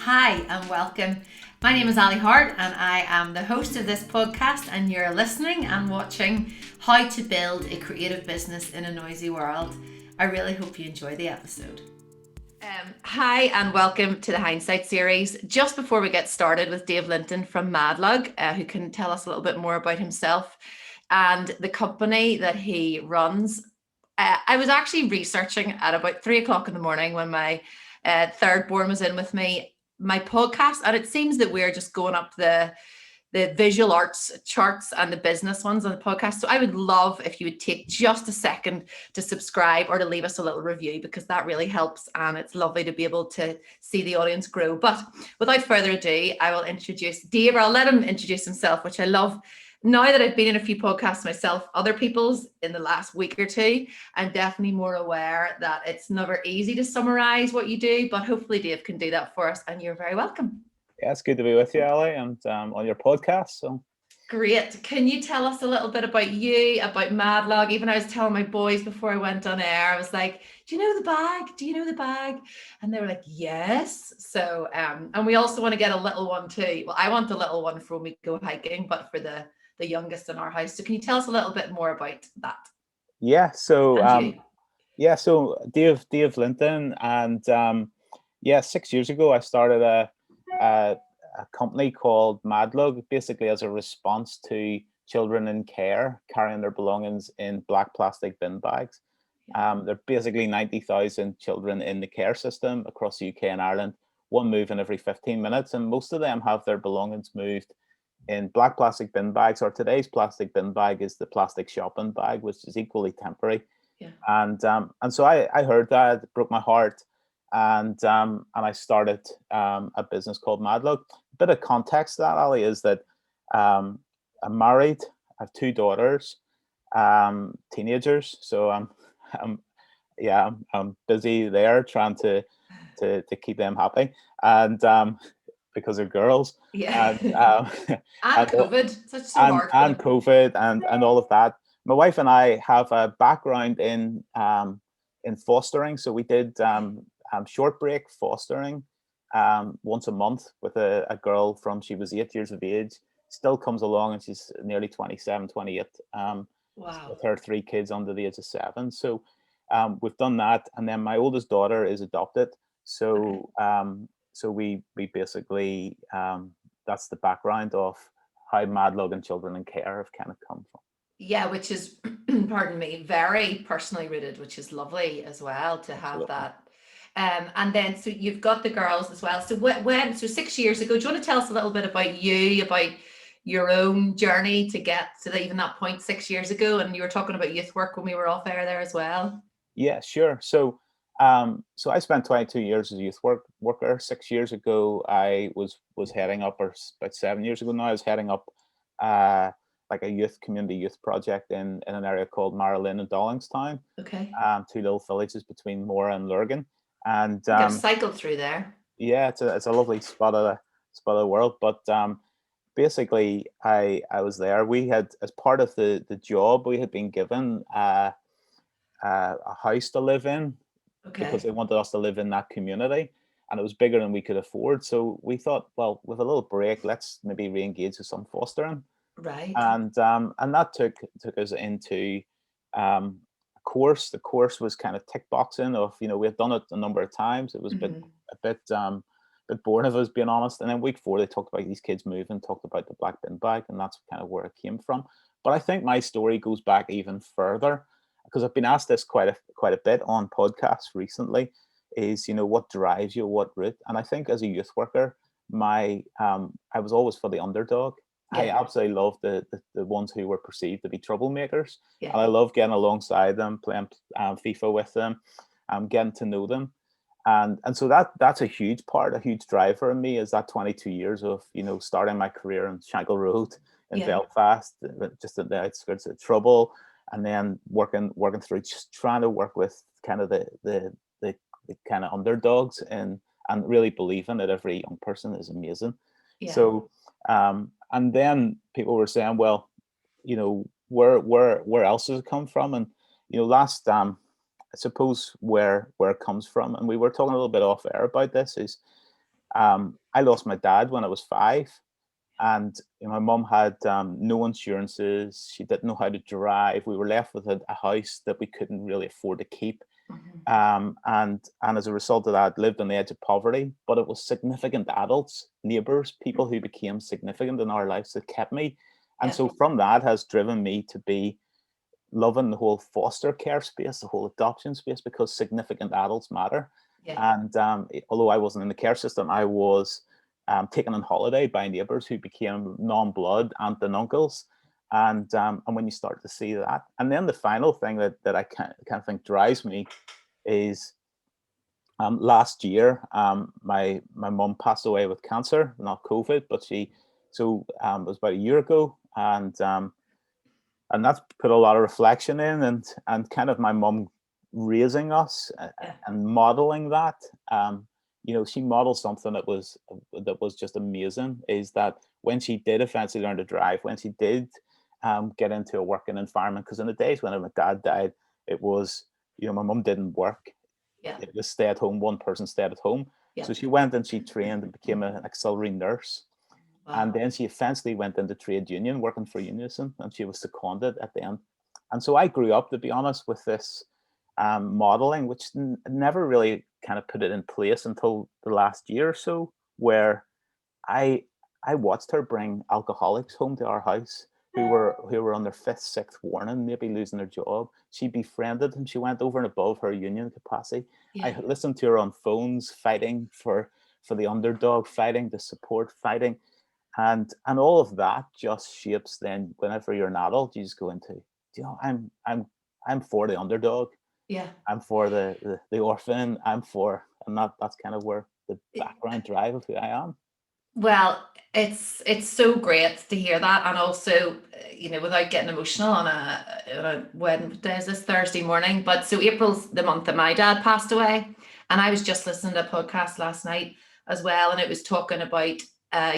Hi and welcome. My name is Ali Hart and I am the host of this podcast, and you're listening and watching How to Build a Creative Business in a Noisy World. I really hope you enjoy the episode. Hi and welcome to the Hindsight series. Just before we get started with Dave Linton from Madlug, who can tell us a little bit more about himself and the company that he runs. I was actually researching at about 3 o'clock in the morning when my third born was in with me, my podcast, and it seems that we're just going up the visual arts charts and the business ones on the podcast. So I would love if you would take just a second to subscribe or to leave us a little review, because that really helps and it's lovely to be able to see the audience grow. But without further ado, I will introduce Dave, or I'll let him introduce himself, which I love. Now that I've been in a few podcasts myself, other people's in the last week or two, I'm definitely more aware that it's never easy to summarize what you do, but hopefully Dave can do that for us, and you're very welcome. Yeah, it's good to be with you, Ali, and on your podcast. So Great. Can you tell us a little bit about you, about Madlug? Even I was telling my boys before I went on air, I was like, do you know the bag? Do you know the bag? And they were like, yes. So, and we also want to get a little one too. Well, I want a little one for when we go hiking, but for the youngest in our house. So can you tell us a little bit more about that? yeah, so And you? so Dave Linton, and 6 years ago I started a company called Madlug, basically as a response to children in care carrying their belongings in black plastic bin bags. There are basically 90,000 children in the care system across the UK and Ireland, one moving every 15 minutes, and most of them have their belongings moved in black plastic bin bags, or today's plastic bin bag is the plastic shopping bag, which is equally temporary. Yeah. And so I heard that, it broke my heart, and I started a business called Madlug. A bit of context to that, Ali, is that I'm married, I have two daughters, teenagers, so I'm busy there trying to keep them happy, and because they're girls, Yeah. and And and COVID. Such so hard for and them. COVID and all of that. My wife and I have a background in fostering, so we did short break fostering once a month with a girl from she was 8 years of age. Still comes along, and she's nearly 27, 28. Wow. With her three kids under the age of 7. So we've done that, and then my oldest daughter is adopted. So so we basically that's the background of how Madlug and Children in Care have kind of come from. Yeah, which is, pardon me, very personally rooted, which is lovely as well to have Absolutely. that. And then, so you've got the girls as well. So so 6 years ago, do you want to tell us a little bit about you, about your own journey to get to even that point 6 years ago? And you were talking about youth work when we were off air there as well. Yeah, sure. So so I spent 22 years as a youth worker. 6 years ago, I was heading up, or about 7 years ago now, I was heading up like a community youth project in an area called Marilyn and Dollingstown, Okay. two little villages between Mora and Lurgan. And I think I've cycled through there. yeah, it's a lovely spot of the world. But basically, I was there. We had, as part of the job, we had been given a house to live in, because Okay. they wanted us to live in that community, and it was bigger than we could afford. So we thought, well, with a little break, let's maybe re-engage with some fostering, Right. and that took us into a course. The course was kind of tick boxing of, we had done it a number of times. It was a bit boring, if I was being honest. And then week 4, they talked about these kids moving, talked about the black bin bag, and that's kind of where it came from. But I think my story goes back even further, because I've been asked this quite a bit on podcasts recently, is, what drives you, what route? And I think as a youth worker, I was always for the underdog. I Yeah. absolutely love the ones who were perceived to be troublemakers, Yeah. and I love getting alongside them, playing FIFA with them, getting to know them, and so that's a huge part, a huge driver in me, is that 22 years of starting my career on Shankill Road in Yeah. Belfast, just at the outskirts of trouble, and then working through, just trying to work with kind of the kind of underdogs, and really believing that every young person is amazing. Yeah. So and then people were saying, well, where else does it come from? And last I suppose where it comes from, and we were talking a little bit off air about this, is I lost my dad when I was 5, and my mum had no insurances. She didn't know how to drive. We were left with a house that we couldn't really afford to keep. Mhm. And as a result of that, lived on the edge of poverty. But it was significant adults, neighbors, people who became significant in our lives that kept me. And Yeah. so from that has driven me to be loving the whole foster care space, the whole adoption space, because significant adults matter. Yeah. And although I wasn't in the care system, I was taken on holiday by neighbours who became non-blood aunt and uncles. And when you start to see that, and then the final thing that I kind of think drives me is last year, my mum passed away with cancer, not COVID, but it was about a year ago, and that's put a lot of reflection in, and kind of my mum raising us Yeah. and modeling that. She modeled something that was just amazing. Is that when she did eventually learn to drive, when she did get into a working environment, because in the days when my dad died, it was, my mum didn't work. Yeah. It was stay at home. One person stayed at home. Yeah. So she went and she trained and became an auxiliary nurse. And Wow. then she eventually went into trade union, working for Unison, and she was seconded at the end. And so I grew up, to be honest, with this modeling, which never really kind of put it in place until the last year or so, where I I watched her bring alcoholics home to our house who were on their fifth, sixth warning, maybe losing their job. She befriended them. She went over and above her union capacity. Yeah. I listened to her on phones, fighting for the underdog, fighting the support, fighting, and all of that just shapes. Then whenever you're an adult, you just go into, I'm for the underdog. Yeah. I'm for the orphan. And that's kind of where the background drive of who I am. Well, it's so great to hear that, and also, without getting emotional on a Wednesday, is this Thursday morning? But so April's the month that my dad passed away, and I was just listening to a podcast last night as well, and it was talking about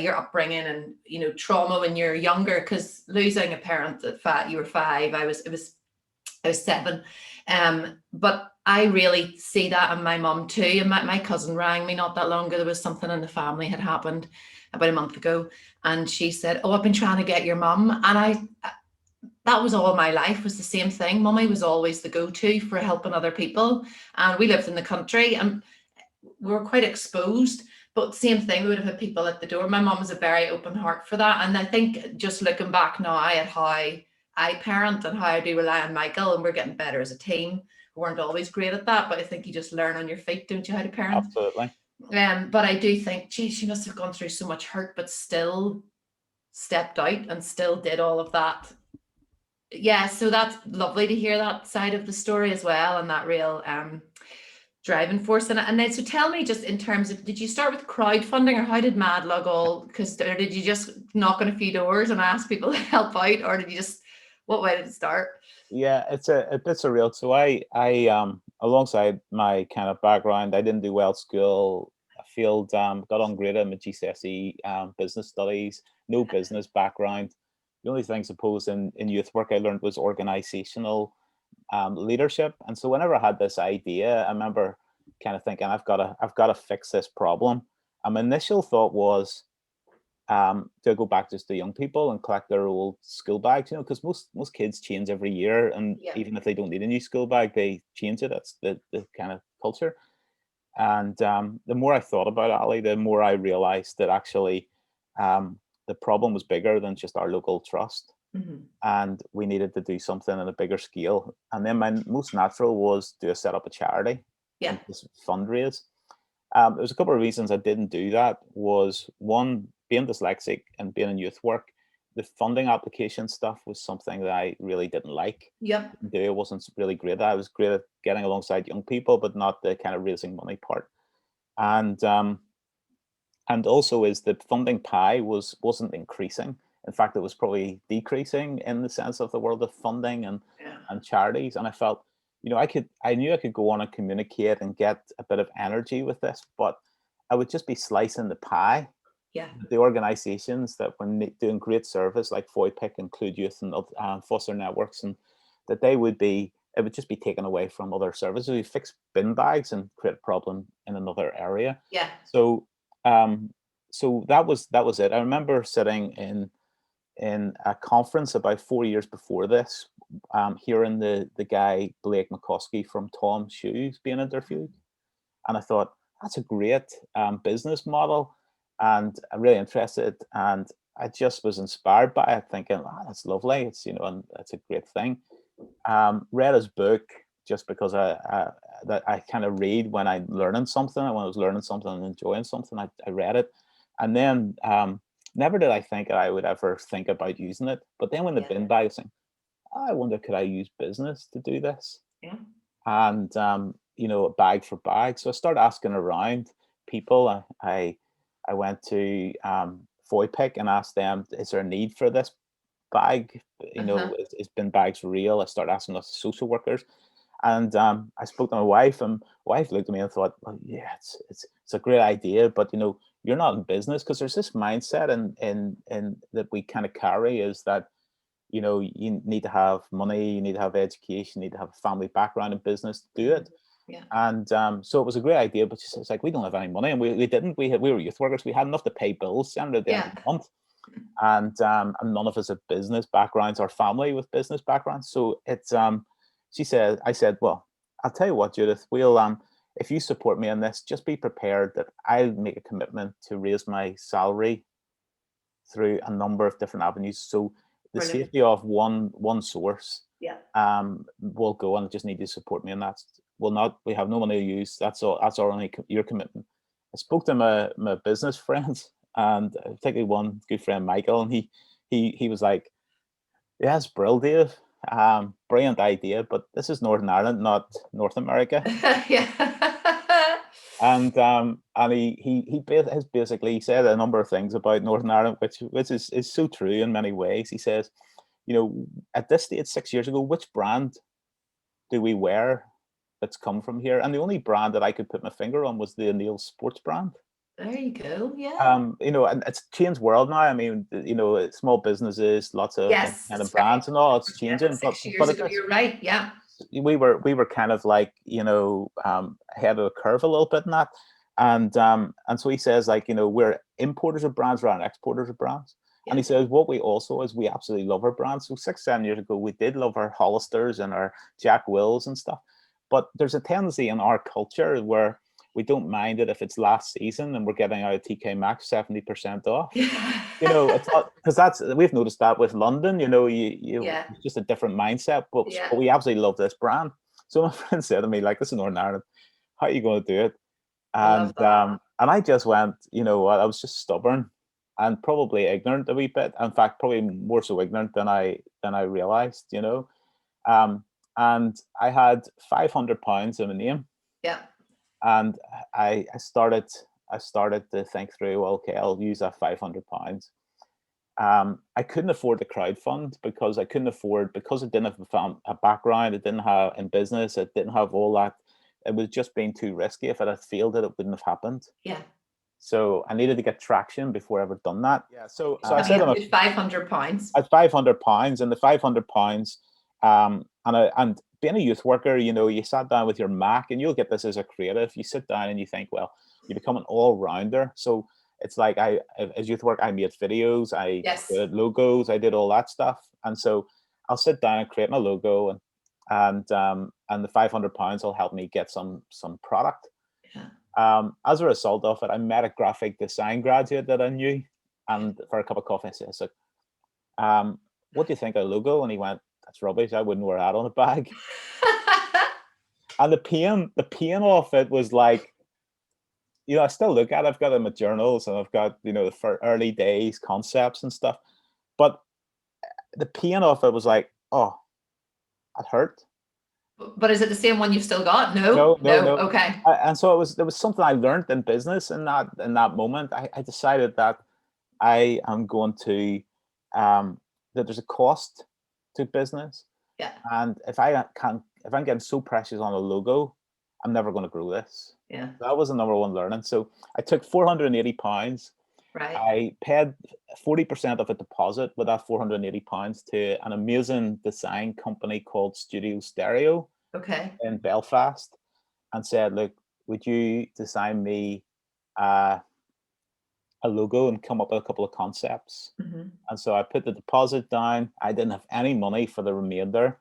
your upbringing and trauma when you're younger, because losing a parent at you were 5, I was 7. But I really see that in my mum too. And my cousin rang me not that long ago. There was something in the family had happened about a month ago. And she said, "Oh, I've been trying to get your mum." And that was all my life, was the same thing. Mummy was always the go-to for helping other people. And we lived in the country and we were quite exposed. But same thing, we would have had people at the door. My mum was a very open heart for that. And I think just looking back now at how I parent and how I do rely on Michael, and we're getting better as a team. We weren't always great at that, but I think you just learn on your feet, don't you, how to parent? Absolutely. But I do think, geez, she must have gone through so much hurt, but still stepped out and still did all of that. Yeah, so that's lovely to hear that side of the story as well, and that real driving force in it. And then, so tell me, just in terms of, did you start with crowdfunding, or how did Madlug all? Or did you just knock on a few doors and ask people to help out, or did you just? What way did it start? Yeah, it's a bit surreal. So I alongside my kind of background, I didn't do well at school. I failed, got ungraded in my GCSE, business studies, no business background. The only thing, suppose, in youth work I learned was organizational leadership. And so whenever I had this idea, I remember kind of thinking, I've got to fix this problem. And my initial thought was, to go back just to young people and collect their old school bags, because most kids change every year, and Yeah. even if they don't need a new school bag, they change it. That's the kind of culture. And the more I thought about it, Ali, the more I realized that actually the problem was bigger than just our local trust, Mm-hmm. and we needed to do something on a bigger scale. And then my most natural was to set up a charity Yeah. and just fundraise. There's a couple of reasons I didn't do that. Was one, being dyslexic and being in youth work, the funding application stuff was something that I really didn't like. Yep. I wasn't really great at. I was great at getting alongside young people, but not the kind of raising money part. And also is that funding pie wasn't increasing. In fact, it was probably decreasing in the sense of the world of funding Yeah. and charities. And I felt, I knew I could go on and communicate and get a bit of energy with this, but I would just be slicing the pie. Yeah. The organizations that were doing great service, like FOIPIC, Include Youth, and foster networks, and that it would just be taken away from other services. We fix bin bags and create a problem in another area. Yeah. So so that was it. I remember sitting in a conference about 4 years before this, hearing the guy Blake McCoskey from Tom Shoes being interviewed, and I thought that's a great business model, and I'm really interested, and I just was inspired by it, thinking, "Oh, that's lovely. It's and that's a great thing." Read his book just because I kind of read when I'm learning something, and when I was learning something and enjoying something, I read it, and then never did I think I would ever think about using it. But then when the bin bag thing, I wonder, could I use business to do this? Yeah. And bag for bag. So I started asking around people. I went to Foypick and asked them, is there a need for this bag? Is bin bags real? I started asking lots of social workers. And I spoke to my wife, and my wife looked at me and thought, well, yeah, it's a great idea, but you're not in business, because there's this mindset in that we kind of carry, is that you need to have money, you need to have education, you need to have a family background in business to do it. Yeah. And so it was a great idea, but it's like, we don't have any money, and we didn't. We were youth workers. We had enough to pay bills at the end of the month, and none of us have business backgrounds or family with business backgrounds. So it's I said, well, I'll tell you what, Judith, we'll if you support me on this, just be prepared that I'll make a commitment to raise my salary through a number of different avenues. So the Brilliant. safety of one source will go, and just need to support me on that. We have no money to use. That's all. That's our only your commitment. I spoke to my business friends, and particularly one good friend, Michael, and he was like, "Yes, brilliant, Dave. Brilliant idea, but this is Northern Ireland, not North America." Yeah. And he basically said a number of things about Northern Ireland, which is so true in many ways. He says, at this stage, 6 years ago, which brand do we wear that's come from here? And the only brand that I could put my finger on was the O'Neill sports brand. There you go. Yeah. And it's changed world now. I mean, small businesses, lots of kind of brands and all, it's changing. Yeah, but 6 years ago, you're right. Yeah. We were kind of like, ahead of the curve a little bit in that. And so he says, like, we're importers of brands rather than exporters of brands. And he says, what we also is, we absolutely love our brands. So 6-7 years ago, we did love our Hollisters and our Jack Wills and stuff. But there's a tendency in our culture where we don't mind it if it's last season and we're getting out of TK Maxx 70% off. It's not, because we've noticed that with London. It's just a different mindset. But we absolutely love this brand. So my friend said to me, like, this is Northern Ireland, how are you going to do it? And I just went, I was just stubborn and probably ignorant a wee bit. In fact, probably more so ignorant than I realized. And I had £500 in my name. Yeah. And I started to think through, well, okay, I'll use that £500. I couldn't afford the crowdfund because I didn't have a background. I didn't have in business. I didn't have all that. It was just being too risky. If it had failed, it wouldn't have happened. Yeah. So I needed to get traction before I ever done that. Yeah. So I said to him, £500. At £500, and the £500, and being a youth worker, you sat down with your Mac, and you'll get this as a creative. You sit down and you think, well, you become an all-rounder. So it's like as youth work, I made videos, I did logos, I did all that stuff. And so I'll sit down and create my logo, and the £500 will help me get some product. Yeah. As a result of it, I met a graphic design graduate that I knew, and for a cup of coffee, I said, what do you think of a logo? And he went, that's rubbish. I wouldn't wear that on a bag. And the pain of it was like, I still look at it. I've got it in my journals, and I've got, the early days concepts and stuff. But the pain of it was like, oh, it hurt. But is it the same one you've still got? No. Okay. And so there was something I learned in business in that moment. I decided that I am going to, that there's a cost to business. Yeah. And if I'm getting so precious on a logo, I'm never going to grow this. Yeah. That was the number one learning. So I took £480. Right. I paid 40% of a deposit with that £480 to an amazing design company called Studio Stereo. Okay. In Belfast, and said, look, would you design me a a logo and come up with a couple of concepts. Mm-hmm. And so I put the deposit down. I didn't have any money for the remainder,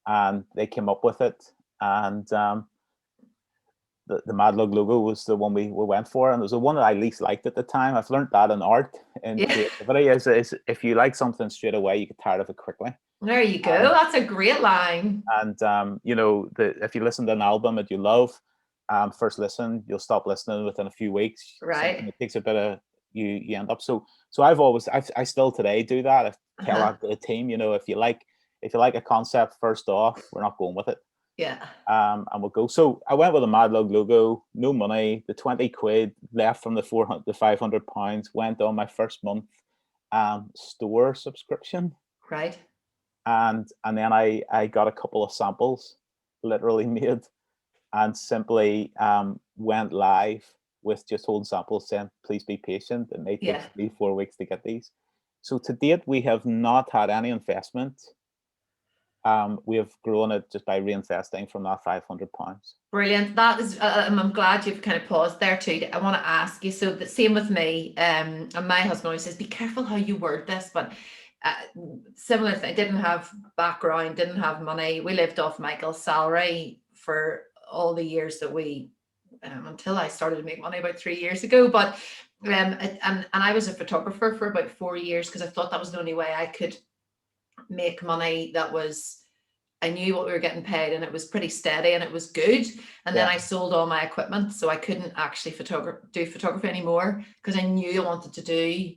and they came up with it. And the Madlug logo was the one we went for, and it was the one that I least liked at the time. I've learned that in art and Yeah. creativity is if you like something straight away, you get tired of it quickly. There you go. That's a great line. And if you listen to an album that you love, first listen, you'll stop listening within a few weeks. Right. It takes a bit of you end up. So I still today do that. I tell out the team, if you like a concept, first off, we're not going with it. Yeah. And we'll go. So I went with a Madlug logo, no money, the 20 quid left from the 500 pounds went on my first month store subscription. Right. And then I got a couple of samples literally made, and simply went live with just holding samples saying, please be patient. It may take 3-4 weeks to get these. So to date, we have not had any investment. We have grown it just by reinvesting from that £500. Brilliant. That is, I'm glad you've kind of paused there too. I want to ask you, so the same with me, and my husband always says, be careful how you word this, but similar thing, didn't have background, didn't have money. We lived off Michael's salary for all the years that we, until I started to make money about 3 years ago. But and I was a photographer for about 4 years because I thought that was the only way I could make money that was, I knew what we were getting paid and it was pretty steady and it was good. And then I sold all my equipment, so I couldn't actually do photography anymore because I knew I wanted to do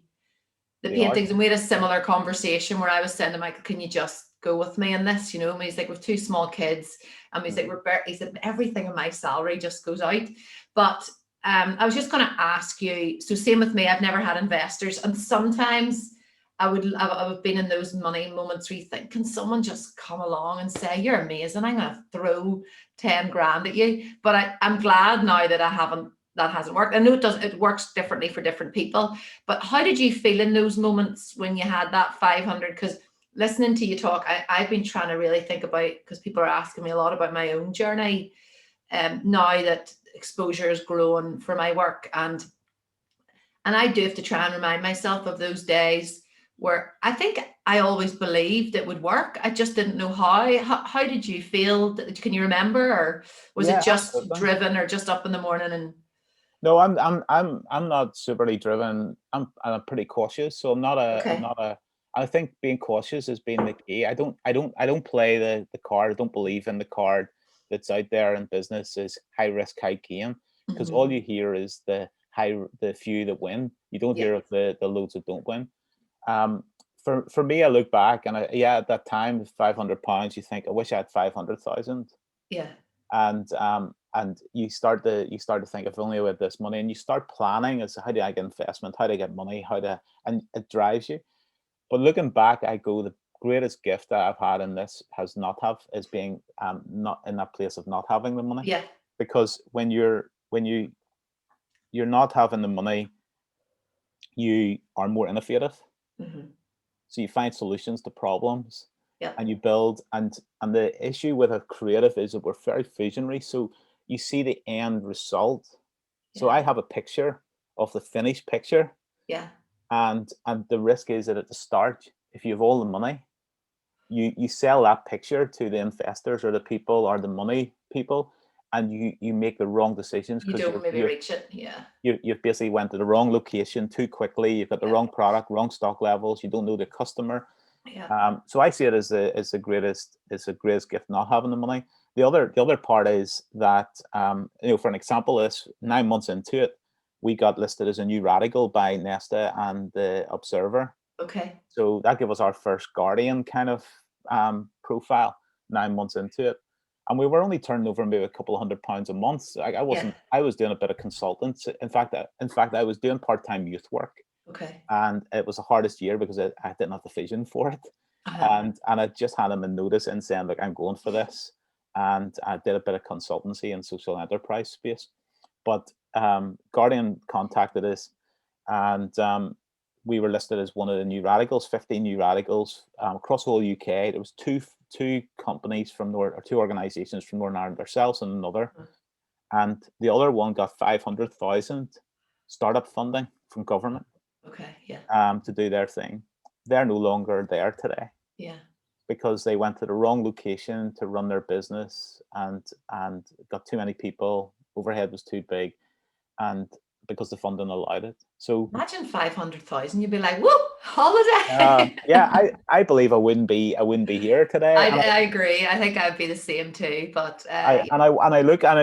the paintings. And we had a similar conversation where I was saying to Michael, can you just go with me in this? And he's like, with 2 small kids, and he's like, he said, everything of my salary just goes out. But I was just going to ask you, so same with me, I've never had investors, and sometimes I've been in those money moments where you think, can someone just come along and say, you're amazing, I'm going to throw 10 grand at you? But I'm glad now that that hasn't worked. I know it works differently for different people, but how did you feel in those moments when you had that 500? Because listening to you talk, I've been trying to really think about, because people are asking me a lot about my own journey now that exposure is growing for my work. And I do have to try and remind myself of those days where I think I always believed it would work. I just didn't know how. How did you feel? Can you remember, or was it just driven, or just up in the morning and? No, I'm not superly driven. I'm pretty cautious, so I'm not a. I think being cautious has been the key. I don't play the card. I don't believe in the card that's out there in business is high risk, high gain, because all you hear is the few that win. You don't hear of the loads that don't win. For me, I look back and at that time, £500, you think, I wish I had 500,000. Yeah. And you start to think, if only I had this money, and you start planning as how do I get investment, how do I get money, and it drives you. But looking back, I go, the greatest gift that I've had in this is being not in that place of not having the money. Yeah. Because when you're not having the money, you are more innovative. Mm-hmm. So you find solutions to problems. Yeah. And you build, and the issue with a creative is that we're very visionary. So you see the end result. Yeah. So I have a picture of the finished picture. Yeah. And the risk is that at the start, if you have all the money, you sell that picture to the investors or the people or the money people, and you make the wrong decisions. You don't maybe reach it. Yeah. You've basically went to the wrong location too quickly. You've got the wrong product, wrong stock levels. You don't know the customer. Yeah. So I see it as the greatest gift not having the money. The other part is that for an example, this 9 months into it, we got listed as a new radical by Nesta and the Observer. Okay. So that gave us our first Guardian kind of profile 9 months into it, and we were only turning over maybe a couple of £100 a month. I wasn't. Yeah. I was doing a bit of consultants. In fact, I was doing part-time youth work. Okay. And it was the hardest year because I didn't have the vision for it. Uh-huh. And I just had them a notice in saying, look, I'm going for this. And I did a bit of consultancy in social enterprise space. But Guardian contacted us, and we were listed as one of the new radicals, 15 new radicals across the whole UK. There was two companies two organizations from Northern Ireland, ourselves and another. Uh-huh. And the other one got 500,000 startup funding from government Okay. Yeah. to do their thing. They're no longer there today Yeah. because they went to the wrong location to run their business and got too many people. Overhead was too big, and because the funding allowed it. So Imagine 500,000. You'd be like, whoop, holiday. yeah, I believe I wouldn't be here today. I agree. I think I'd be the same too. But I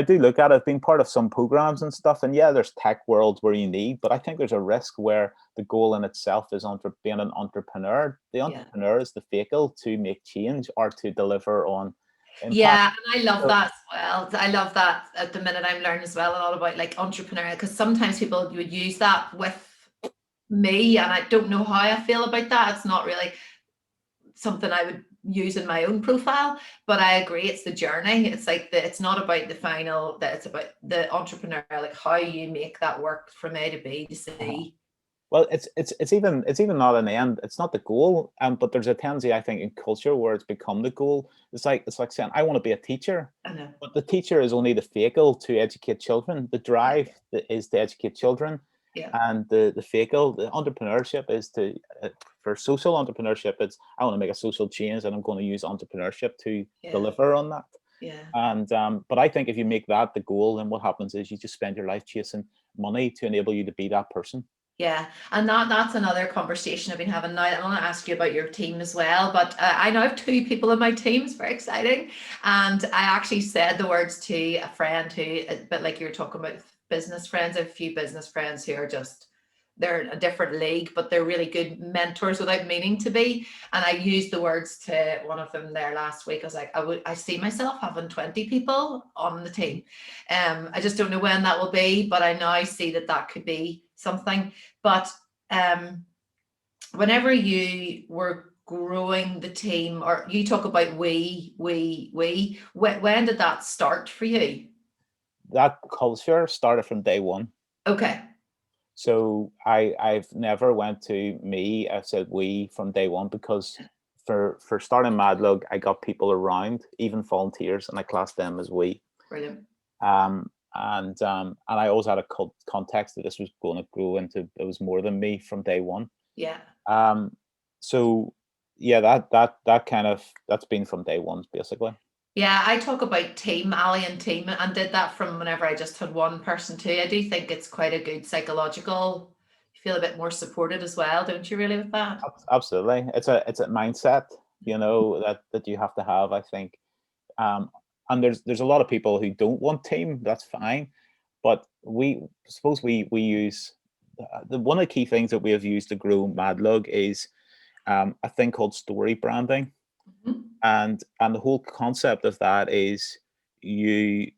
do look at it, being part of some programs and stuff. And yeah, there's tech worlds where you need, but I think there's a risk where the goal in itself is being an entrepreneur. The entrepreneur is the vehicle to make change or to deliver on impact. Yeah, and I love that as well. I love that at the minute. I'm learning as well a lot about like entrepreneurial, because sometimes people would use that with me, and I don't know how I feel about that. It's not really something I would use in my own profile, but I agree, it's the journey. It's like it's not about the final, that it's about the entrepreneur, like how you make that work from A to B to C. Well, it's even not an end. It's not the goal. But there's a tendency, I think, in culture where it's become the goal. It's like saying, I want to be a teacher. I know. But the teacher is only the vehicle to educate children. The drive is to educate children. Yeah. And the vehicle, the entrepreneurship is to for social entrepreneurship. It's I want to make a social change, and I'm going to use entrepreneurship to deliver on that. Yeah. And but I think if you make that the goal, then what happens is you just spend your life chasing money to enable you to be that person. Yeah, and that's another conversation I've been having now. I want to ask you about your team as well, but I now have 2 people in my team. It's very exciting. And I actually said the words to a friend who, a bit like you were talking about business friends, I have a few business friends who are just, they're in a different league, but they're really good mentors without meaning to be. And I used the words to one of them there last week. I was like, I see myself having 20 people on the team. I just don't know when that will be, but I now see that could be something. But whenever you were growing the team, or you talk about we, when did that start for you? That culture started from day one. Okay. So I've never went to me. I said we from day one, because for starting Madlug, I got people around, even volunteers, and I classed them as we. Brilliant. And I always had a context that this was going to grow into, it was more than me from day one. Yeah. So yeah, that kind of, that's been from day one, basically. Yeah, I talk about team, Ali, and team, and did that from whenever I just had one person too. I do think it's quite a good psychological, you feel a bit more supported as well, don't you really, with that? Absolutely. It's a mindset, that you have to have, I think. And there's a lot of people who don't want team. That's fine, but we use one of the key things that we have used to grow Madlug is a thing called story branding. Mm-hmm. And the whole concept of that is you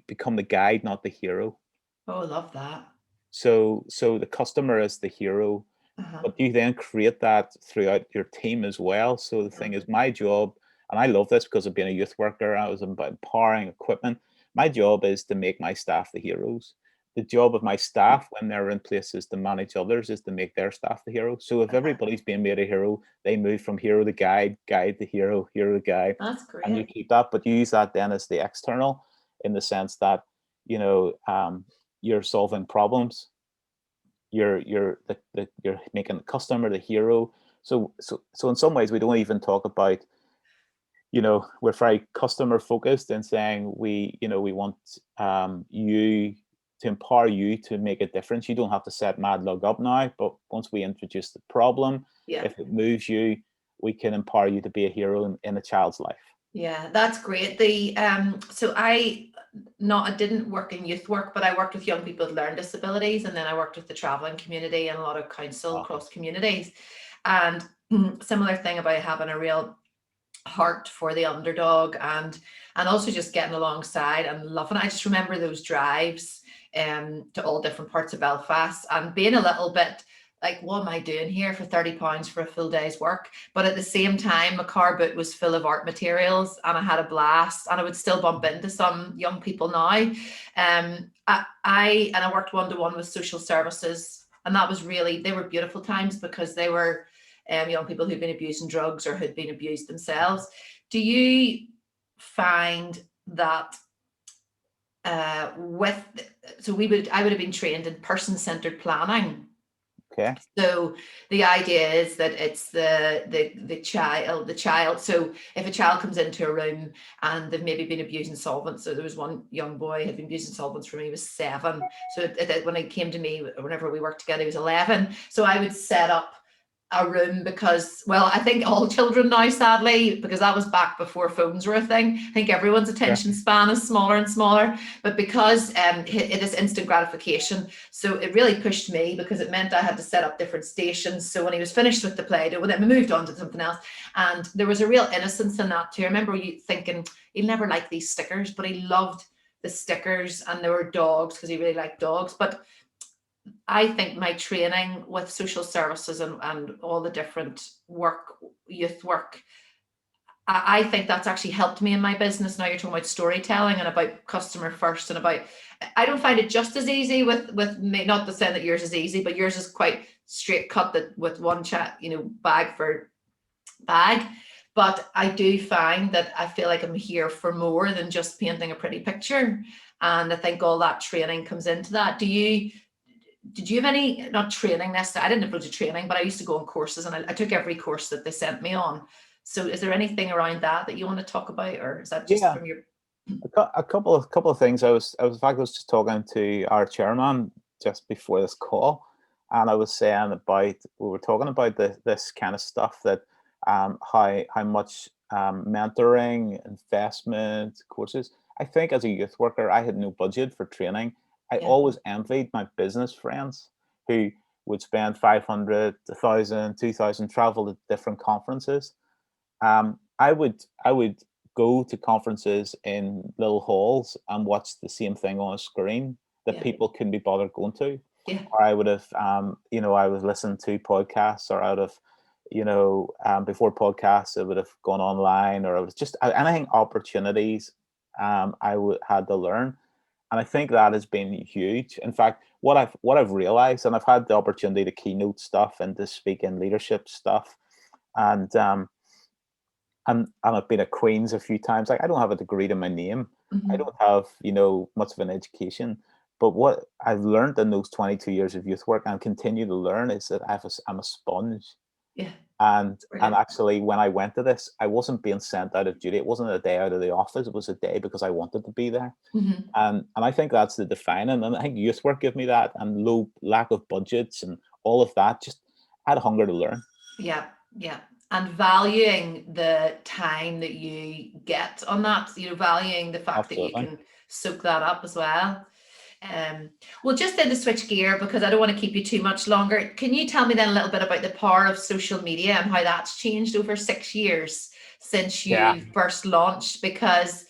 become the guide, not the hero. Oh, I love that. So the customer is the hero, but you then create that throughout your team as well. So the thing is, my job, and I love this because of being a youth worker, I was about empowering equipment. My job is to make my staff the heroes. The job of my staff when they're in places to manage others is to make their staff the hero. So if everybody's being made a hero, they move from hero to guide, guide to hero, hero to guide. That's great. And you keep that, but you use that then as the external, in the sense that, you're solving problems. You're making the customer the hero. So in some ways we don't even talk about, we're very customer focused in saying we want you to empower you to make a difference. You don't have to set Madlug up now, but once we introduce the problem, if it moves you, we can empower you to be a hero in a child's life. Yeah, that's great. So I didn't work in youth work, but I worked with young people with learning disabilities, and then I worked with the traveling community and a lot of council across communities. And similar thing about having a real heart for the underdog, and also just getting alongside and loving it. I just remember those drives to all different parts of Belfast and being a little bit like, what am I doing here for £30 for a full day's work? But at the same time, my car boot was full of art materials and I had a blast, and I would still bump into some young people now. I worked one-to-one with social services, and that was they were beautiful times because they were young people who'd been abusing drugs or had been abused themselves. Do you find that I would have been trained in person-centered planning. Okay. So the idea is that it's the child. So if a child comes into a room and they've maybe been abusing solvents, so there was one young boy had been abusing solvents from when he was 7. So when he came to me, whenever we worked together, he was 11. So I would set up a room because, well, I think all children now, sadly, because that was back before phones were a thing, I think everyone's attention span is smaller and smaller, but because it is instant gratification, so it really pushed me because it meant I had to set up different stations. So when he was finished with the Play-Doh, then we moved on to something else, and there was a real innocence in that too. I remember you thinking he'll never like these stickers, but he loved the stickers, and there were dogs because he really liked dogs. But I think my training with social services and all the different youth work, I think that's actually helped me in my business. Now you're talking about storytelling and about customer first and about, I don't find it just as easy with me, not to say that yours is easy, but yours is quite straight cut, that with one chat, bag for bag. But I do find that I feel like I'm here for more than just painting a pretty picture. And I think all that training comes into that. Did you have any, not training necessarily, I didn't have loads of training, but I used to go on courses, and I took every course that they sent me on. So is there anything around that you want to talk about, or is that just from your... A couple of things. I was in fact, I was just talking to our chairman just before this call, and I was saying about, we were talking about this kind of stuff, that how much mentoring, investment, courses. I think as a youth worker, I had no budget for training. I always envied my business friends who would spend 500, 1,000, 2,000, travel to different conferences. I would go to conferences in little halls and watch the same thing on a screen that people couldn't be bothered going to. Or I would have, I was listening to podcasts, or out of, before podcasts, I would have gone online, or I was just anything, opportunities had to learn. And I think that has been huge. In fact, what I've realized, and I've had the opportunity to keynote stuff and to speak in leadership stuff, and I've been at Queen's a few times. Like, I don't have a degree to my name. I don't have, much of an education. But what I've learned in those 22 years of youth work, and continue to learn, is that I'm a sponge. Yeah. And actually, when I went to this, I wasn't being sent out of duty. It wasn't a day out of the office. It was a day because I wanted to be there. And I think that's the defining. And I think youth work gave me that, and lack of budgets and all of that. Just, I had a hunger to learn. Yeah. And valuing the time that you get on that, valuing the fact that you can soak that up as well. Well, just then to switch gear, because I don't want to keep you too much longer. Can you tell me then a little bit about the power of social media and how that's changed over 6 years since you first launched? Because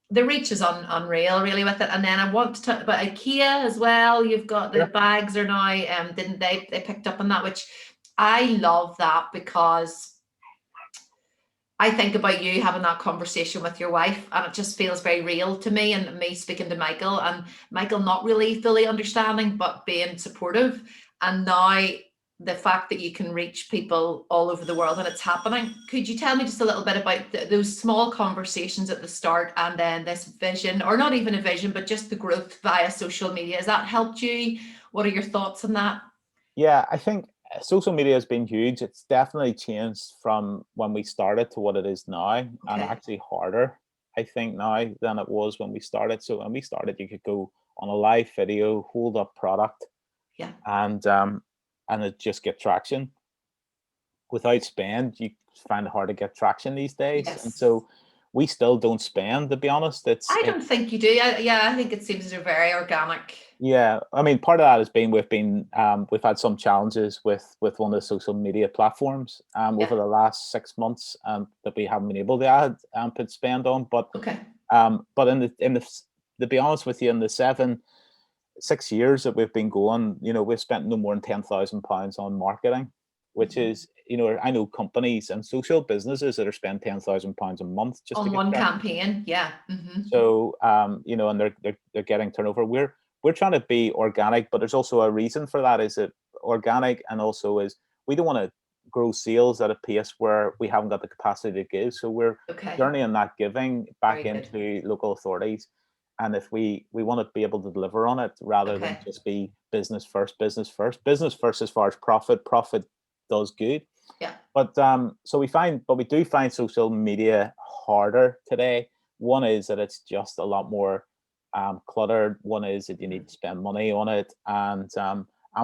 the reach is unreal, really, with it. And then I want to talk about IKEA as well. You've got the bags are now, didn't they picked up on that, which I love that, because I think about you having that conversation with your wife, and it just feels very real to me, and me speaking to Michael, and Michael not really fully understanding, but being supportive. And now the fact that you can reach people all over the world and it's happening. Could you tell me just a little bit about those small conversations at the start, and then this vision, or not even a vision, but just the growth via social media? Has that helped you? What are your thoughts on that? Yeah, I think social media has been huge. It's definitely changed from when we started to what it is now, and actually harder, I think, now than it was when we started. So when we started, you could go on a live video, hold up product, and it just get traction. Without spend, you find it hard to get traction these days. And so we still don't spend, to be honest. I don't think you do. I think it seems they're very organic. Yeah, I mean, part of that has been we've had some challenges with one of the social media platforms over the last 6 months that we haven't been able to put spend on. But to be honest with you, in the 6 years that we've been going, we've spent no more than £10,000 on marketing, which is, I know companies and social businesses that are spending £10,000 a month just on one campaign. So and they're getting turnover. We're trying to be organic, but there's also a reason for that. Is it organic, and also is we don't want to grow sales at a pace where we haven't got the capacity to give. So we're journeying that giving back into local authorities. and if we want to be able to deliver on it rather than Okay. just be business first, business first as far as profit does good. Yeah. But we do find social media harder today. One is that it's just a lot more cluttered. One is that you need to spend money on it, and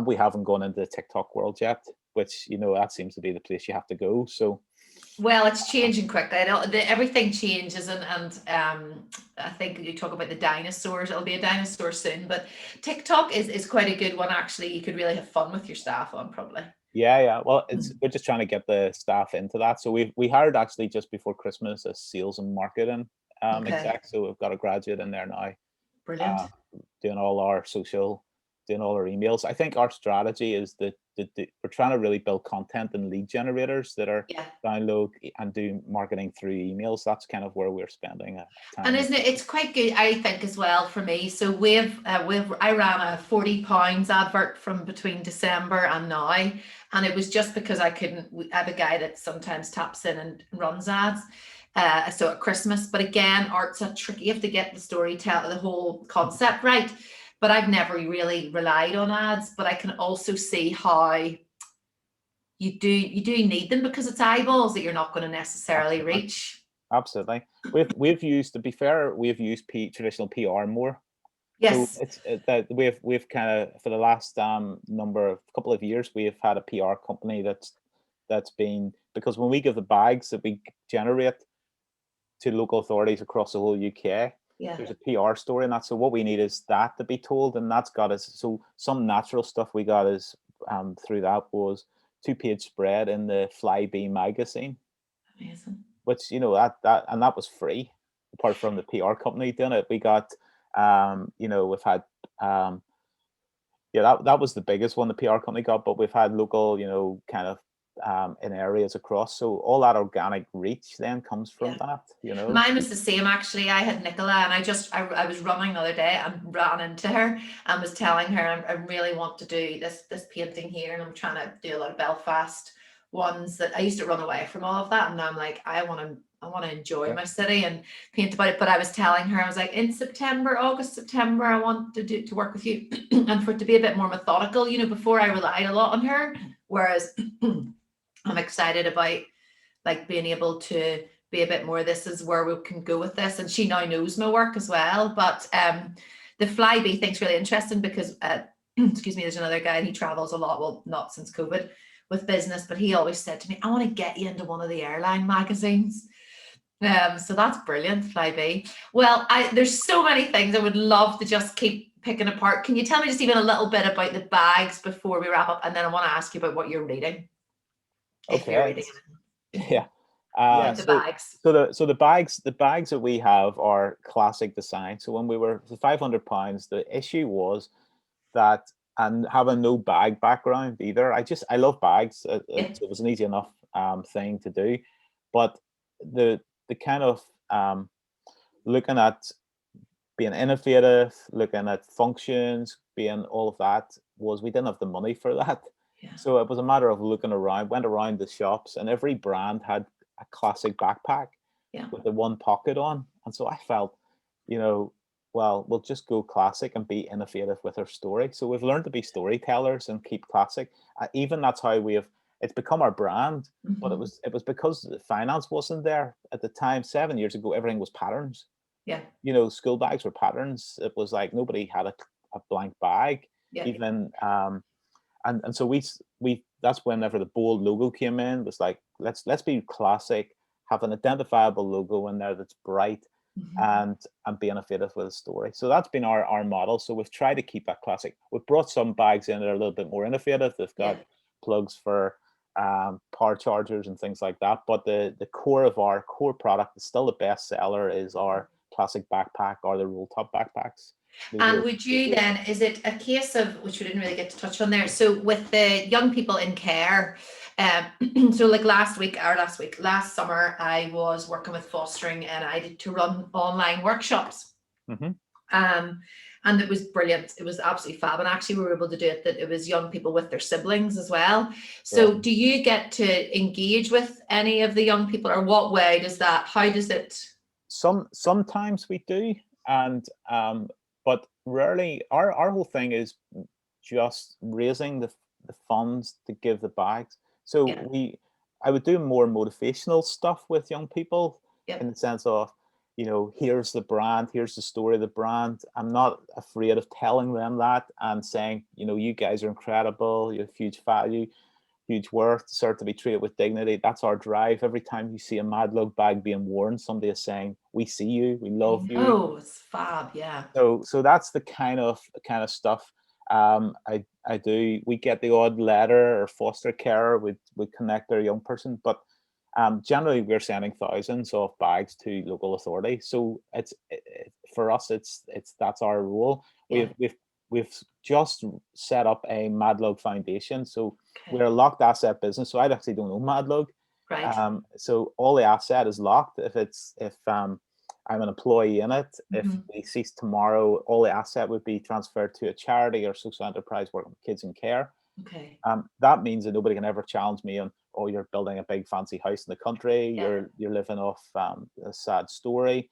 we haven't gone into the TikTok world yet, which that seems to be the place you have to go. So Well, it's changing quickly. Everything changes, and I think you talk about the dinosaurs. It'll be a dinosaur soon, but TikTok is quite a good one actually. You could really have fun with your staff on, probably. yeah. Well, we're just trying to get the staff into that. So we hired actually just before Christmas a sales and marketing Okay, exec. So we've got a graduate in there now, brilliant. doing all our social, doing all our emails. I think our strategy is that we're trying to really build content and lead generators that are Yeah. download and do marketing through emails. That's kind of where we're spending time. And isn't it? It's quite good, I think, as well for me. So I ran a £40 advert from between December and now, and it was just because I have a guy that sometimes taps in and runs ads. So at Christmas, but again, art's a tricky. You have to get the the whole concept right. But I've never really relied on ads. But I can also see how you do need them because it's eyeballs that you're not going to necessarily reach. Absolutely. We've used, to be fair, we've used traditional PR more. Yes. So it's that we've kind of, for the last couple of years, we've had a PR company that's been, because when we give the bags that we generate to local authorities across the whole UK, Yeah. there's a PR story in that. So what we need is that to be told, and that's got us. So some natural stuff we got is through that was 2-page spread in the Flybe magazine. Amazing. Which that was free, apart from the PR company doing it. We got we've had that was the biggest one the PR company got, but we've had local kind of in areas across. So all that organic reach then comes from that. Mine was the same actually. I had Nicola, and I was running the other day and ran into her and was telling her I really want to do this painting here, and I'm trying to do a lot of Belfast ones that I used to run away from all of that, and I'm like, I want to enjoy my city and paint about it. But I was telling her, I was like, in August, September, I want to work with you and for it to be a bit more methodical. Before I relied a lot on her, whereas I'm excited about like being able to be a bit more, this is where we can go with this. And she now knows my work as well. But the Flybe thing's really interesting because excuse me, there's another guy and he travels a lot, well, not since COVID, with business, but he always said to me, I want to get you into one of the airline magazines. So that's brilliant, Flybe. Well, there's so many things I would love to just keep picking apart. Can you tell me just even a little bit about the bags before we wrap up? And then I want to ask you about what you're reading. Okay. Yeah. The bags. So the bags that we have are classic design. So when we were £500, the issue was that, and having no bag background either. I love bags. It was an easy enough thing to do, but the kind of looking at being innovative, looking at functions, being all of that, was we didn't have the money for that. Yeah. So it was a matter of looking around, went around the shops, and every brand had a classic backpack with the one pocket on. And so I felt, well, we'll just go classic and be innovative with our story. So we've learned to be storytellers and keep classic. Even that's how it's become our brand. Mm-hmm. But it was because the finance wasn't there at the time. 7 years ago, everything was patterns. Yeah. School bags were patterns. It was like nobody had a blank bag. Yeah. Even and so we that's whenever the bold logo came in, was like, let's be classic, have an identifiable logo in there that's bright. Mm-hmm. and be innovative with a story. So that's been our model. So we've tried to keep that classic. We've brought some bags in that are a little bit more innovative. They've got plugs for power chargers and things like that. But the core of our core product is still the best seller, is our classic backpack or the roll top backpacks. And would you then, is it a case of, which we didn't really get to touch on there, so with the young people in care, so like last summer, I was working with fostering and I did to run online workshops. Mm-hmm. And it was brilliant. It was absolutely fab. And actually we were able to do it, that it was young people with their siblings as well. So do you get to engage with any of the young people, or what way does that, how does it? Sometimes we do. And but rarely our whole thing is just raising the funds to give the bags. So Yeah. I would do more motivational stuff with young people in Yep. the sense of, here's the brand, here's the story of the brand. I'm not afraid of telling them that and saying, you guys are incredible, you have huge value, huge worth, deserve to be treated with dignity. That's our drive. Every time you see a Madlug bag being worn, somebody is saying, we see you, we I love you. know, it's fab, yeah. So that's the kind of stuff I do. We get the odd letter or foster care would connect their young person, but generally we're sending thousands of bags to local authority. So for us, it's that's our role. Yeah. We've just set up a Madlug Foundation. So we're Okay. a locked asset business. So I actually don't know Madlug. Right. So all the asset is locked. If I'm an employee in it, if Mhm. we cease tomorrow, all the asset would be transferred to a charity or social enterprise working with kids in care. Okay. That means that nobody can ever challenge me on, oh, you're building a big fancy house in the country, Yeah. you're living off a sad story.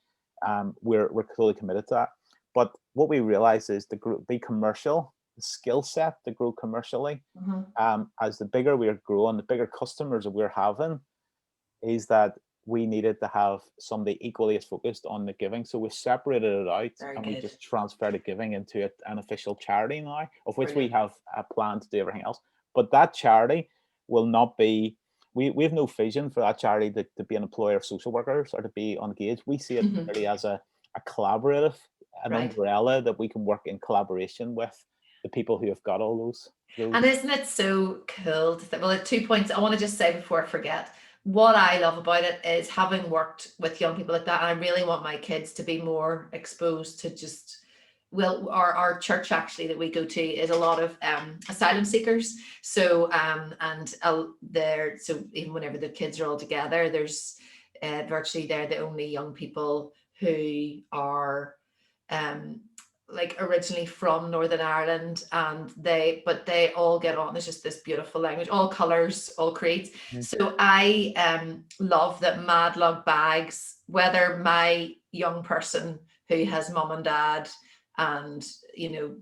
We're totally committed to that. But what we realize is be commercial, the skill set to grow commercially. Mhm. As the bigger we're growing, the bigger customers that we're having, is that we needed to have somebody equally as focused on the giving. So we separated it out Very and we good. just transferred the giving into an official charity now, of which we Brilliant. have a plan to do everything else. But that charity will not be, we have no vision for that charity to be an employer of social workers or to be engaged. We see it Mhm. really as a collaborative, an Right. umbrella that we can work in collaboration with the people who have got all those. And isn't it so cool to well, 2 points I want to just say before I forget. What I love about it is having worked with young people like that, and I really want my kids to be more exposed to just well, our church actually that we go to is a lot of asylum seekers. So and they're so even whenever the kids are all together, there's virtually they're the only young people who are um like originally from Northern Ireland, and they all get on. There's just this beautiful language, all colors, all creeds. Mhm. So I love that Madlug bags, whether my young person who has mom and dad and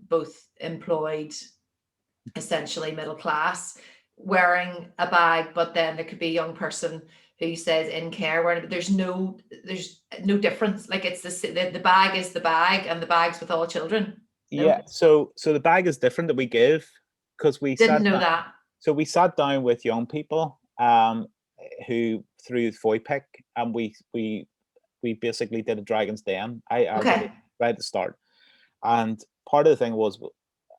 both employed, essentially middle class, wearing a bag, but then there could be a young person who says in care where there's no difference. Like it's the bag is the bag, and the bag's with all children. Yeah, No, so the bag is different that we give because didn't know that. so we sat down with young people who through FOIPIC, and we basically did a Dragon's Den. I did it Okay. right at the start, and part of the thing was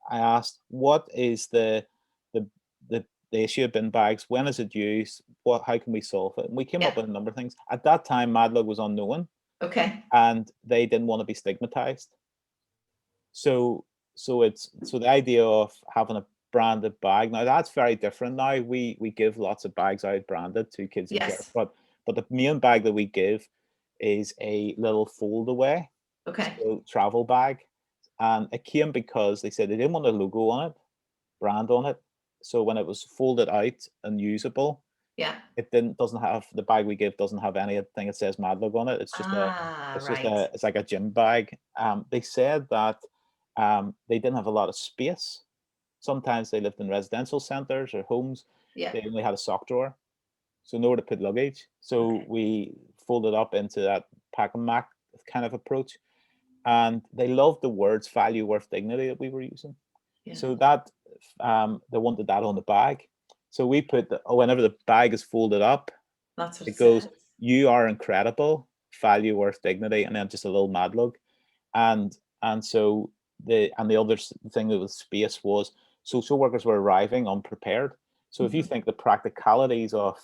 I asked, what is the the the issue of bin bags? When is it used? How can we solve it? And we came up Yeah. with a number of things. At that time, Madlug was unknown, Okay. and they didn't want to be stigmatized. So so the idea of having a branded bag now, that's very different now. We give lots of bags out branded to kids in care, Yes. but the main bag that we give is a little fold away, Okay. so travel bag. And it came because they said they didn't want a logo on it, brand on it. So when it was folded out and usable, Yeah. it doesn't have, the bag we give doesn't have anything that says Madlug on it. Ah, right. It's like a gym bag. They said that they didn't have a lot of space. Sometimes they lived in residential centers or homes. Yeah. They only had a sock drawer, so nowhere to put luggage. So Okay. we folded up into that pack and mac kind of approach. And they loved the words value, worth, dignity that we were using. Yeah. So that they wanted that on the bag. So we put whenever the bag is folded up, That's what it it goes, says. "You are incredible, value, worth, dignity," and then just a little Madlug. And so the other thing that was space was social workers were arriving unprepared. So if you Mhm. think the practicalities of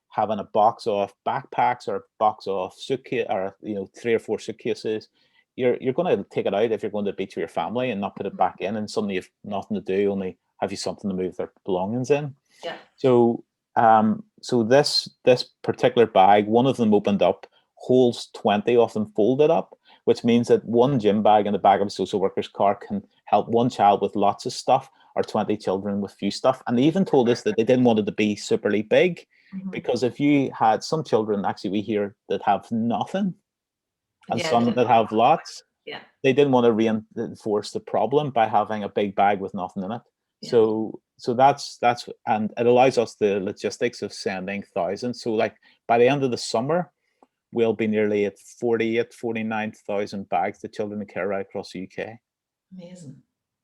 having a box of backpacks or a box of suitcase, or 3 or 4 suitcases, you're going to take it out if you're going to be to your family and not put it Mhm. back in, and suddenly you've nothing to do, only have you something to move their belongings in. Yeah. So so this particular bag, one of them opened up, holds 20 of them folded up, which means that one gym bag in the back of a social worker's car can help one child with lots of stuff or 20 children with few stuff. And they even told us that they didn't want it to be superly big, Mhm. because if you had some children, actually we hear, that have nothing, and Yeah, some that have lots. yeah, They didn't want to reinforce the problem by having a big bag with nothing in it. yeah. So that's and it allows us the logistics of sending thousands. So like by the end of the summer, we'll be nearly at 49,000 bags to children in care right across the UK. Amazing.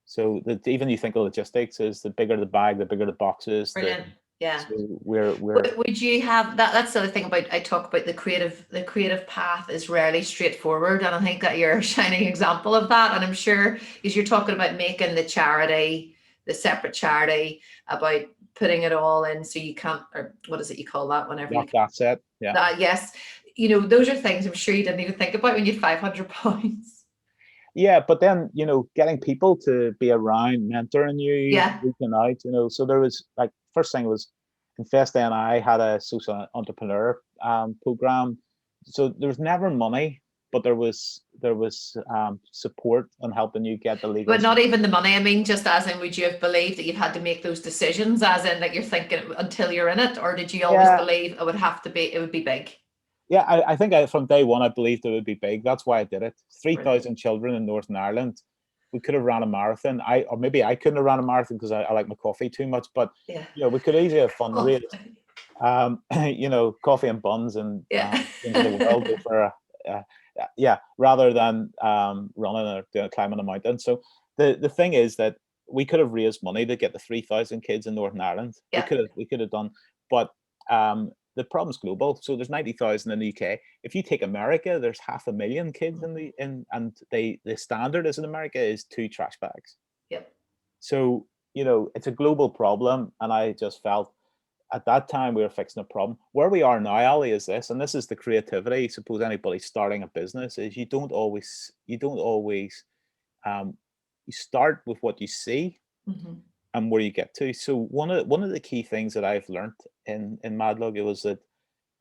So that even you think of logistics is the bigger the bag, the bigger the boxes. Brilliant. Yeah. So we're Would you have that? That's the other thing about I talk about the creative path is rarely straightforward, and I think that you're a shining example of that. And I'm sure as you're talking about making the separate charity, about putting it all in, so you can't, or what is it you call that? Whenever you locked asset. Yeah. that, yes, those are things I'm sure you didn't even think about when you had £500. Yeah, but then getting people to be around, mentoring you, Yeah. reaching out. So there was like first thing was Infest and I had a social entrepreneur program. So there was never money, but there was support on helping you get the legal. But not even the money. I mean, just as in, would you have believed that you've had to make those decisions, as in, like you're thinking until you're in it, or did you always believe it would be big? Yeah, I think from day one I believed it would be big. That's why I did it. 3,000 children in Northern Ireland. We could have ran a marathon. Or maybe I couldn't have ran a marathon because I like my coffee too much. But we could easily have fundraised. Coffee and buns and into the world over rather than running or climbing a mountain. So the thing is that we could have raised money to get the 3,000 kids in Northern Ireland. Yeah. We could have done, but the problem's global. So there's 90,000 in the UK. If you take America, there's 500,000 kids and the standard is in America is 2 trash bags. Yep. So it's a global problem, and I just felt at that time we were fixing a problem. Where we are now, Ali, is this, and this is the creativity. Suppose anybody starting a business is you don't always you start with what you see. Mm-hmm. And where you get to. So one of the key things that I've learned in Madlug, it was that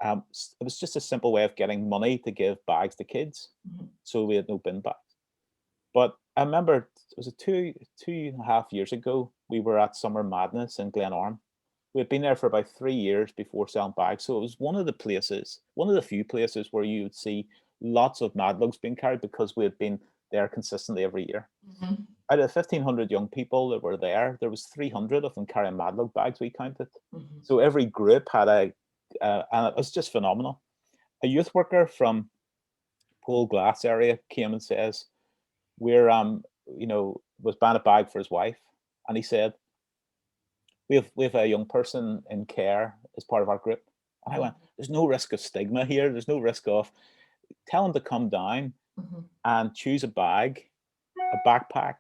it was just a simple way of getting money to give bags to kids. Mm-hmm. So we had no bin bags. But I remember it was 2.5 years ago, we were at Summer Madness in Glenarm. We had been there for about 3 years before selling bags. So it was one of the few places where you would see lots of Madlugs being carried because we had been there consistently every year. Mm-hmm. Out of 1,500 young people that were there was 300 of them carrying Madlug bags, we counted. Mm-hmm. So every group had and it was just phenomenal. A youth worker from Pole Glass area came and says, we're, was buying a bag for his wife. And he said, we have a young person in care as part of our group. And I went, there's no risk of stigma here. There's no risk of, tell him to come down and choose a bag, a backpack,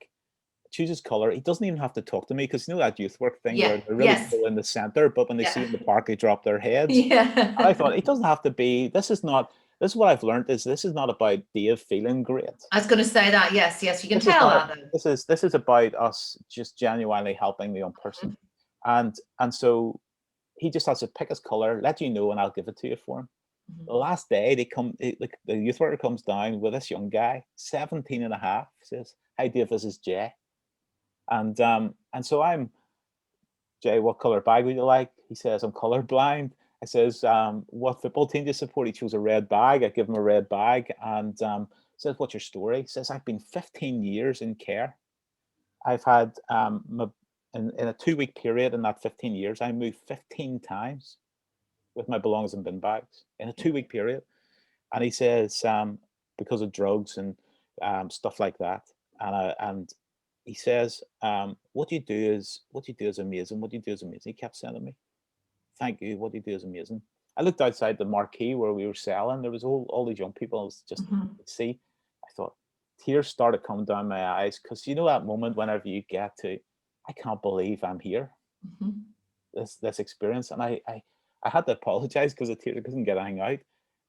choose his color. He doesn't even have to talk to me because that youth work thing where they're really cool in the center, but when they see in the park, they drop their heads. And I thought it doesn't have to be. This is what I've learned is this is not about Dave feeling great. I was going to say that. Yes, you can tell that. This is about us just genuinely helping the young person, and so he just has to pick his color, let you know, and I'll give it to you for him. The last day the youth worker comes down with this young guy, 17 and a half, says, "Hi Dave, this is Jay." And so I'm, Jay, what color bag would you like? He says, I'm colorblind. I says, what football team do you support? He chose a red bag. I give him a red bag and says, what's your story? He says, I've been 15 years in care. I've had, in a 2-week period in that 15 years, I moved 15 times with my belongings in bin bags in a 2-week period. And he says, because of drugs and stuff like that. And he says, what you do is amazing. What you do is amazing. He kept saying to me, thank you. What you do is amazing. I looked outside the marquee where we were selling. There was all these young people. I was just see. I thought tears started coming down my eyes because that moment whenever you get to, I can't believe I'm here. This experience, and I had to apologize because the tears couldn't get anything out.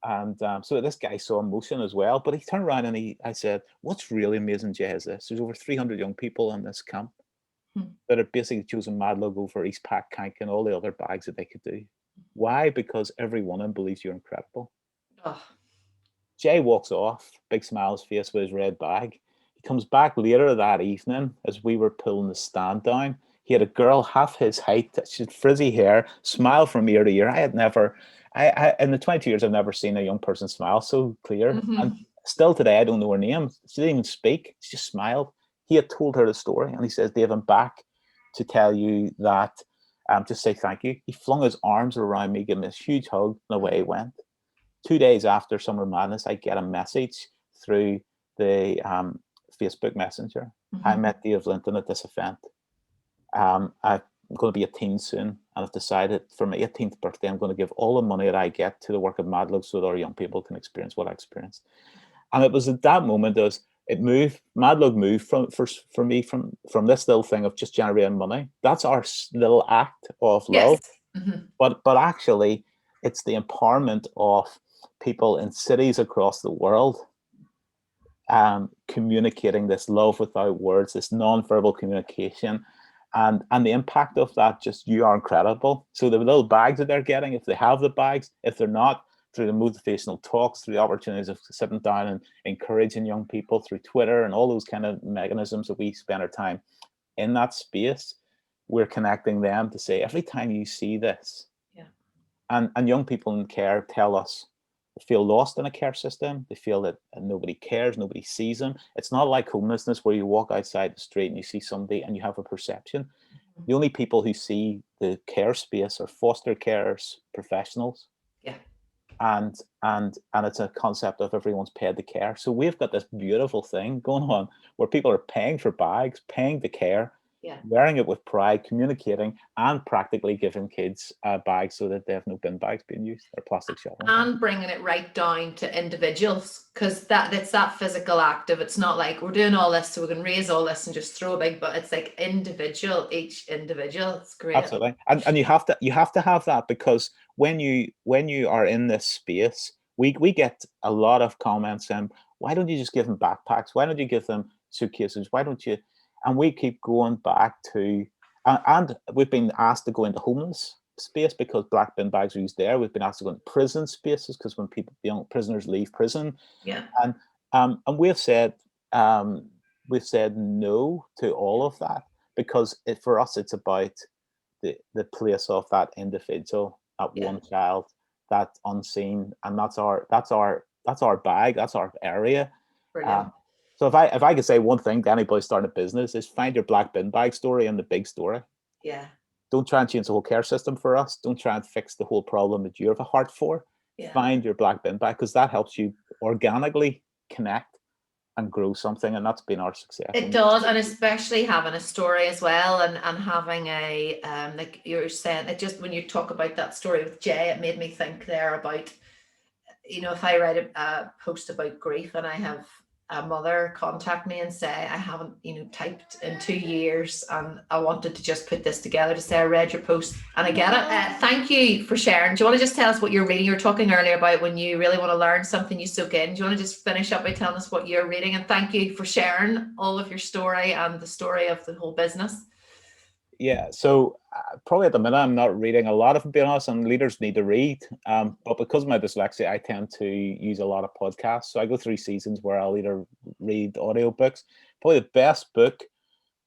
And so this guy saw emotion as well, but he turned around and I said, what's really amazing, Jay, is this. There's over 300 young people in this camp that are basically choosing Madlug over East Pack, Kank, and all the other bags that they could do. Why? Because every one of them believes you're incredible. Jay walks off, big smile on his face with his red bag. He comes back later that evening as we were pulling the stand down. He had a girl half his height, she had frizzy hair, smile from ear to ear. I had never... I in the 20 years, I've never seen a young person smile so clear. And Still today, I don't know her name. She didn't even speak. She just smiled. He had told her the story, and he says, Dave, I'm back to tell you that, just say thank you. He flung his arms around me, gave me this huge hug, and away he went. 2 days after Summer Madness, I get a message through the Facebook Messenger. I met Dave Linton at this event. I'm going to be 18 soon, and I've decided for my 18th birthday, I'm going to give all the money that I get to the work of Madlug so that our young people can experience what I experienced. And it was at that moment Madlug moved for me from this little thing of just generating money. That's our little act of love. Yes. But actually, it's the empowerment of people in cities across the world, communicating this love without words, this non-verbal communication. And the impact of that, just, you are incredible. So the little bags that they're getting, if they have the bags, if they're not, through the motivational talks, through the opportunities of sitting down and encouraging young people through Twitter and all those kind of mechanisms that we spend our time in that space, we're connecting them to say, every time you see this, and young people in care tell us they feel lost in a care system. They feel that nobody cares, nobody sees them. It's not like homelessness where you walk outside the street and you see somebody and you have a perception. The only people who see the care space are foster carers, professionals. And it's a concept of everyone's paid to care. So we've got this beautiful thing going on where people are paying for bags, paying to care, wearing it with pride, communicating, and practically giving kids bags so that they have no bin bags being used or plastic shopping bags. And bringing it right down to individuals, because it's that physical act of, it's not like we're doing all this so we can raise all this and just throw a big, but it's like each individual. It's great. Absolutely. And you have to have that, because when you are in this space, we get a lot of comments saying, why don't you just give them backpacks? Why don't you give them suitcases? Why don't you? And we keep going back to, and we've been asked to go into homeless space because black bin bags are used there. We've been asked to go into prison spaces because when young prisoners leave prison, and we've said no to all of that, because for us it's about the place of that individual, that one child, that unseen, and that's our bag, that's our area. So if I could say one thing to anybody starting a business, is find your black bin bag story in the big story. Don't try and change the whole care system for us. Don't try and fix the whole problem that you have a heart for. Find your black bin bag, because that helps you organically connect and grow something, and that's been our success. It does, and especially having a story as well, and having a like you're saying, it just, when you talk about that story with Jay, it made me think there about, if I write a post about grief and I have a mother contact me and say, I haven't typed in 2 years, and I wanted to just put this together to say I read your post and I get it. Thank you for sharing. Do you want to just tell us what you're reading? You were talking earlier about when you really want to learn something, you soak in. Do you want to just finish up by telling us what you're reading? And thank you for sharing all of your story and the story of the whole business. Yeah, so probably at the minute I'm not reading a lot, of being honest, and leaders need to read. But because of my dyslexia, I tend to use a lot of podcasts. So I go through seasons where I'll either read audiobooks. Probably the best book,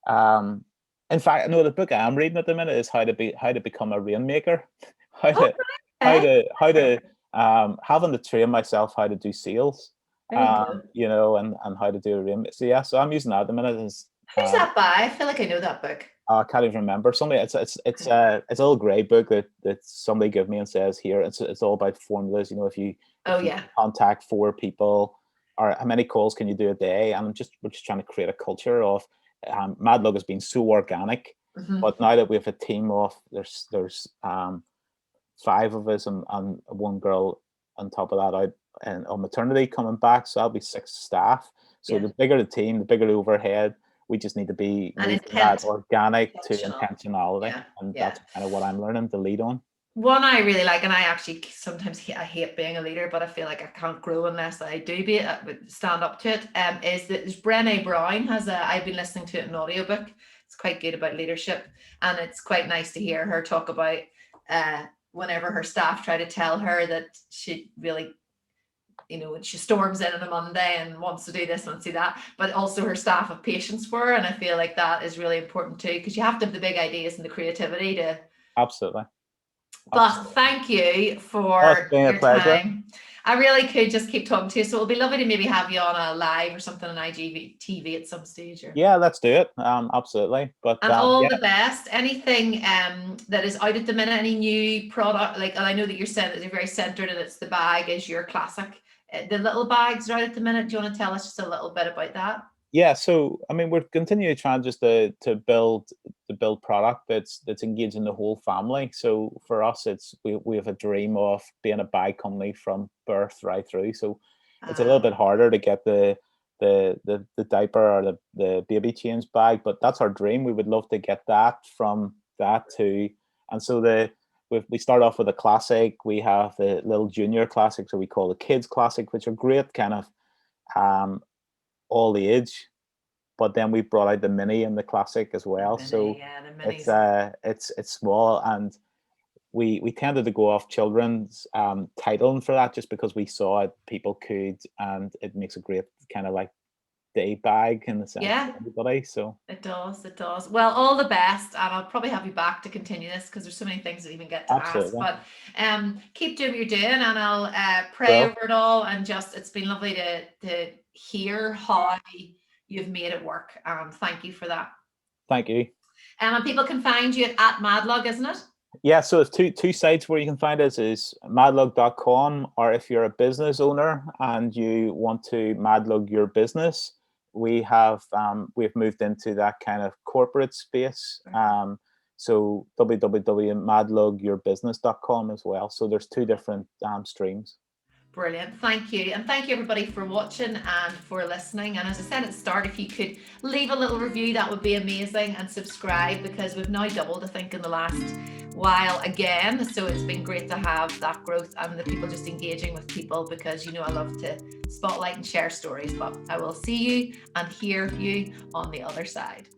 in fact, no, the book I'm reading at the minute is how to become a rainmaker. Having to train myself how to do sales. And how to do a rainmaker. So yeah, so I'm using that at the minute. Who's that by? I feel like I know that book. I can't even remember. It's a little grey book that somebody gave me and says here it's all about formulas. If you contact 4 people, or how many calls can you do a day? And we're just trying to create a culture of Madlug has been so organic, but now that we have a team of there's 5 of us and 1 girl on top of that out and on maternity coming back, so that'll be 6 staff. So the bigger the team, the bigger the overhead. We just need to be that organic to intentionality, and that's kind of what I'm learning to lead on. One I really like, and I actually sometimes hate being a leader, but I feel like I can't grow unless I do stand up to it. Is that Brené Brown I've been listening to it in an audiobook. It's quite good about leadership, and it's quite nice to hear her talk about whenever her staff try to tell her that she really, when she storms in on a Monday and wants to do this, wants to do that, but also her staff have patience for her. And I feel like that is really important too, because you have to have the big ideas and the creativity to. Absolutely. But thank you for your time. I really could just keep talking to you. So it'll be lovely to maybe have you on a live or something on IGTV at some stage. Yeah, let's do it. Absolutely. But And all yeah. the best. Anything that is out at the minute, any new product, like, and I know that you're very centered and it's the bag is your classic. The little bags are out at the minute. Do you want to tell us just a little bit about that? Yeah, so I mean, we're continuing trying just to build product that's engaging the whole family. So for us, it's we have a dream of being a bag company from birth right through. So it's a little bit harder to get the diaper or the baby change bag, but that's our dream. We would love to get that from that to, and so we start off with a classic. We have the little junior classics, or we call the kids classic, which are great, kind of all the age, but then we brought out the mini and the classic as well. The mini, so yeah, the it's minis. it's small, and we tended to go off children's titling for that, just because we saw it, people could, and it makes a great kind of like day bag in the sense Yeah. for everybody. So It does. Well, all the best, and I'll probably have you back to continue this because there's so many things that we even get to ask. absolutely. But keep doing what you're doing, and I'll pray Well, over it all. And just, it's been lovely to hear how you've made it work. Thank you for that. thank you. And people can find you at Madlug, isn't it? Yeah, so it's two sites where you can find us is madlug.com, or if you're a business owner and you want to madlug your business, we've moved into that kind of corporate space. So www.madlugyourbusiness.com as well. So there's two different streams. Brilliant. Thank you. And thank you everybody for watching and for listening. And as I said at the start, if you could leave a little review, that would be amazing, and subscribe, because we've now doubled, I think, in the last while again. So it's been great to have that growth and the people just engaging with people, because I love to spotlight and share stories. But I will see you and hear you on the other side.